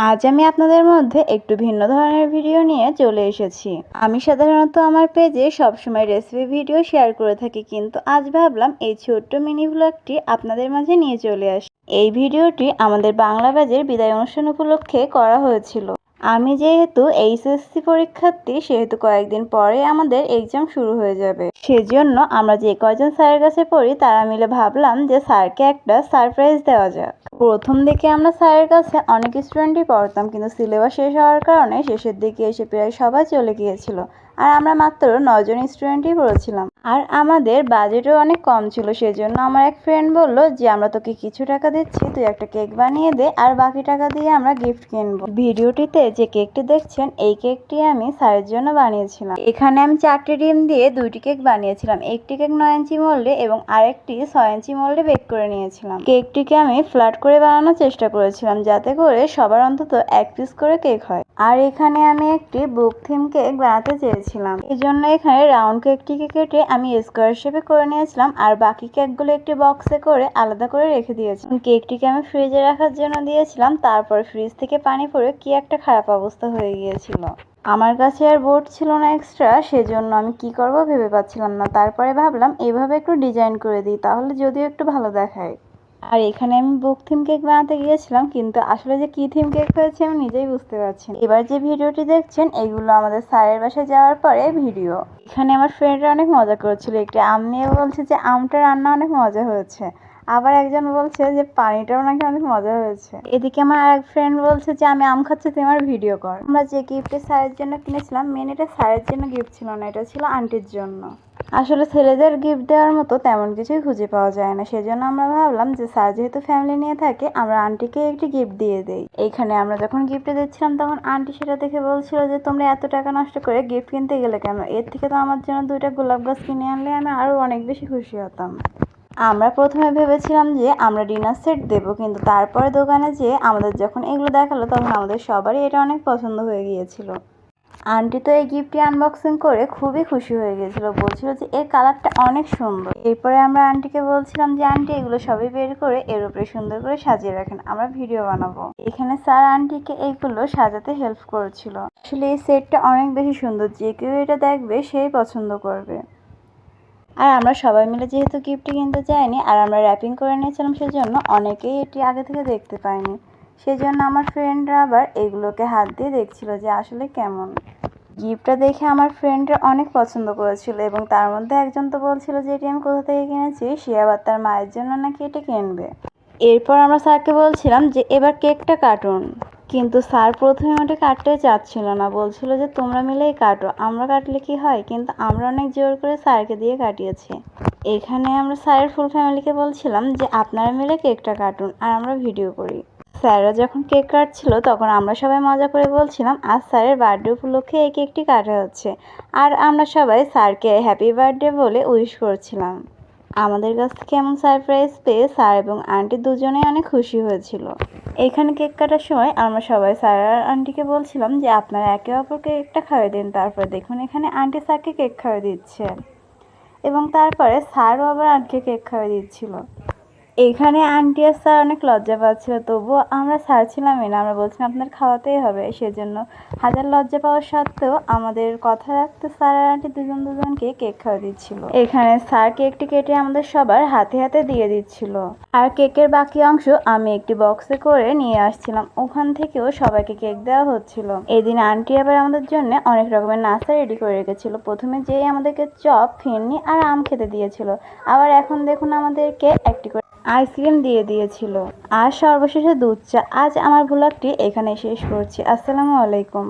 আজ আমি আপনাদের মধ্যে একটু ভিন্ন ধরনের ভিডিও নিয়ে চলে এসেছি। আমি সাধারণত আমার পেজে সবসময় রেসিপি ভিডিও শেয়ার করে থাকি, কিন্তু আজ ভাবলাম এই ছোট্ট মিনি ভ্লগটি আপনাদের মাঝে নিয়ে চলে আসি। এই ভিডিওটি আমাদের বাংলা ব্যাচের বিদায় অনুষ্ঠান উপলক্ষে করা হয়েছিল। আমি যেহেতু এইচএসসি পরীক্ষার্থী, সেহেতু কয়েকদিন পরে আমাদের এক্সাম শুরু হয়ে যাবে। সেজন্য আমরা যে কয়জন স্যারের কাছে পড়ি তারা মিলে ভাবলাম যে স্যারকে একটা সারপ্রাইজ দেওয়া যাক। প্রথম দিকে আমরা স্যারের কাছে অনেক স্টুডেন্টই পড়তাম, কিন্তু সিলেবাস শেষ হওয়ার কারণে শেষের দিকে এসে প্রায় সবাই চলে গিয়েছিল, আর আমরা মাত্র 9 জন স্টুডেন্টই পড়েছিলাম। আর আমাদের বাজেটও অনেক কম ছিল। সেজন্য আমার এক ফ্রেন্ড বলল যে আমরা তোকে কিছু টাকা দিচ্ছি, তুই একটা কেক বানিয়ে দে, আর বাকি টাকা দিয়ে আমরা গিফট কিনবো। ভিডিওটিতে যে কেকটি দেখছেন, এই কেকটি আমি স্যারের জন্য বানিয়েছিলাম। এখানে আমি 4টি ডিম দিয়ে 2টি কেক বানিয়েছিলাম। একটি কেক 9 ইঞ্চি মোল্ডে এবং আরেকটি 6 ইঞ্চি মোল্ডে বেক করে নিয়েছিলাম। কেকটিকে আমি ফ্ল্যাট করে বানানোর চেষ্টা করেছিলাম, যাতে করে সবার অন্তত 1 পিস করে কেক হয়। আর এখানে আমি একটি বুক থিম কেক বানাতে চেয়েছিলাম, এই জন্য এখানে রাউন্ড কেকটিকে কেটে আমি স্কোয়ার শেপে করে নিয়েছিলাম, আর বাকি কেকগুলো একটি বক্সে করে আলাদা করে রেখে দিয়েছিলাম। কেকটিকে আমি ফ্রিজে রাখার জন্য দিয়েছিলাম, তারপর ফ্রিজ থেকে পানি পড়ে কি একটা খারাপ অবস্থা হয়ে গিয়েছিল। আমার কাছে আর বোর্ড ছিল না এক্সট্রা, সেজন্য আমি কি করব ভেবে পাচ্ছিলাম না। তারপরে ভাবলাম এভাবে একটু ডিজাইন করে দিই, তাহলে যদিও একটু ভালো দেখায়। আর এখানে আমি বুক থিম কেক বানাতে গিয়েছিলাম, কিন্তু আসলে যে কি থিম কেক হয়েছে আমি নিজেই বুঝতে পারছি না। এবার যে ভিডিওটি দেখছেন, এগুলো আমাদের স্যারের বাসায় যাওয়ার পরে ভিডিও। এখানে আমার ফ্রেন্ডরা অনেক মজা করছিল। একটি আম নিয়ে বলছে যে আমটা রান্না অনেক মজা হয়েছে, আবার একজন বলছে যে পানিটাও নাকি অনেক মজা হয়েছে। এদিকে আমার আরেক ফ্রেন্ড বলছে যে আমি আম খাচ্ছি, তুই আমার ভিডিও কর। আমরা যে গিফটটা স্যারের জন্য কিনেছিলাম, মেন এটা স্যারের জন্য গিফট ছিল না, এটা ছিল আন্টির জন্য। আসলে ছেলেদের গিফট দেওয়ার মতো তেমন কিছুই খুঁজে পাওয়া যায় না, সেজন্য আমরা ভাবলাম যে স্যার যেহেতু ফ্যামিলি নিয়ে থাকে, আমরা আন্টিকে একটি গিফট দিয়ে দেই। এইখানে আমরা যখন গিফট দিচ্ছিলাম, তখন আন্টি সেটা দেখে বলছিল যে তোমরা এত টাকা নষ্ট করে গিফট কিনতে গেলে কেন? এর থেকে তো আমার জন্য 2টা গোলাপ গাছ কিনে আনলে আমি আরো অনেক বেশি খুশি হতাম। আমরা প্রথমে ভেবেছিলাম যে আমরা ডিনার সেট দেবো, কিন্তু তারপরে দোকানে যেয়ে আমাদের যখন এগুলো দেখালো, তখন আমাদের সবারই এটা অনেক পছন্দ হয়ে গিয়েছিল। আন্টি তো এই গিফটটি আনবক্সিং করে খুবই খুশি হয়ে গেছিল, বলছিল যে এর কালারটা অনেক সুন্দর। এরপরে আমরা আন্টিকে বলছিলাম যে আন্টি এগুলো সবই বের করে এর উপরে সুন্দর করে সাজিয়ে রাখেন, আমরা ভিডিও বানাবো। এখানে স্যার আন্টিকে এইগুলো সাজাতে হেল্প করেছিল। আসলে এই সেটটা অনেক বেশি সুন্দর, যে কেউ এটা দেখবে সেই পছন্দ করবে। আর আমরা সবাই মিলে যেহেতু গিফটটি কিনতে চাইনি, আর আমরা র্যাপিং করে নিয়েছিলাম, সেজন্য অনেকেই এটি আগে থেকে দেখতে পায়নি। সেজন্য আমার ফ্রেন্ডরা আবার এগুলোকে হাত দিয়ে দেখছিল যে আসলে কেমন। গিফটটা দেখে আমার ফ্রেন্ডরা অনেক পছন্দ করেছিল, এবং তার মধ্যে একজন তো বলছিল যে এটি আমি কোথা থেকে কিনেছি, সে আবার তার মায়ের জন্য নাকি এটি কিনবে। এরপর আমরা স্যারকে বলছিলাম যে এবার কেকটা কাটুন, কিন্তু স্যার প্রথমে ওটা কাটতে চাচ্ছিল না, বলছিল যে তোমরা মিলেই কাটো, আমরা কাটলে কি হয়। কিন্তু আমরা অনেক জোর করে স্যারকে দিয়ে কাটিয়েছি। এখানে আমরা স্যারের ফুল ফ্যামিলিকে বলছিলাম যে আপনারা মিলে কেকটা কাটুন আর আমরা ভিডিও করি। স্যাররা যখন কেক কাটছিল, তখন আমরা সবাই মজা করে বলছিলাম আজ স্যারের বার্থডে উপলক্ষে এই কেকটি কাটা হচ্ছে, আর আমরা সবাই স্যারকে হ্যাপি বার্থডে বলে উইশ করছিলাম। আমাদের কাছ থেকে এমন সারপ্রাইজ পেয়ে স্যার এবং আন্টি দুজনেই অনেক খুশি হয়েছিল। এখানে কেক কাটার সময় আমরা সবাই স্যার আর আন্টিকে বলছিলাম যে আপনারা একে অপরকে কেকটা খাওয়াই দিন। তারপর দেখুন এখানে আন্টি স্যারকে কেক খাওয়াই দিচ্ছে, এবং তারপরে স্যারও আবার আন্টিকে কেক খাওয়াই দিচ্ছিল। এখানে আন্টি আর স্যার অনেক লজ্জা পাচ্ছিল, তবুও আমরা স্যার ছিলামই না, আমরা বলছিলাম আপনার খাওয়াতেই হবে। সেজন্য হাজার লজ্জা পাওয়া সত্ত্বেও আমাদের কথা রাখতে স্যার আর আন্টি দুজনকে কেক খাওয়া দিচ্ছিল। এখানে স্যার কেকটি কেটে আমাদের সবার হাতে হাতে দিয়ে দিচ্ছিল, আর কেকের বাকি অংশ আমি একটি বক্সে করে নিয়ে আসছিলাম, ওখান থেকেও সবাইকে কেক দেওয়া হচ্ছিল। এদিন আন্টি আবার আমাদের জন্য অনেক রকমের নাস্তা রেডি করে রেখেছিল। প্রথমে যেই আমাদেরকে চপ, ফিরনি আর আম খেতে দিয়েছিল, আবার এখন দেখুন আমাদেরকে একটি করে আইসক্রিম দিয়ে দিয়েছিল, আর সর্বশেষে দুধ চা। আজ আমার ব্লগটি এখানে শেষ করছি। আসসালামু আলাইকুম।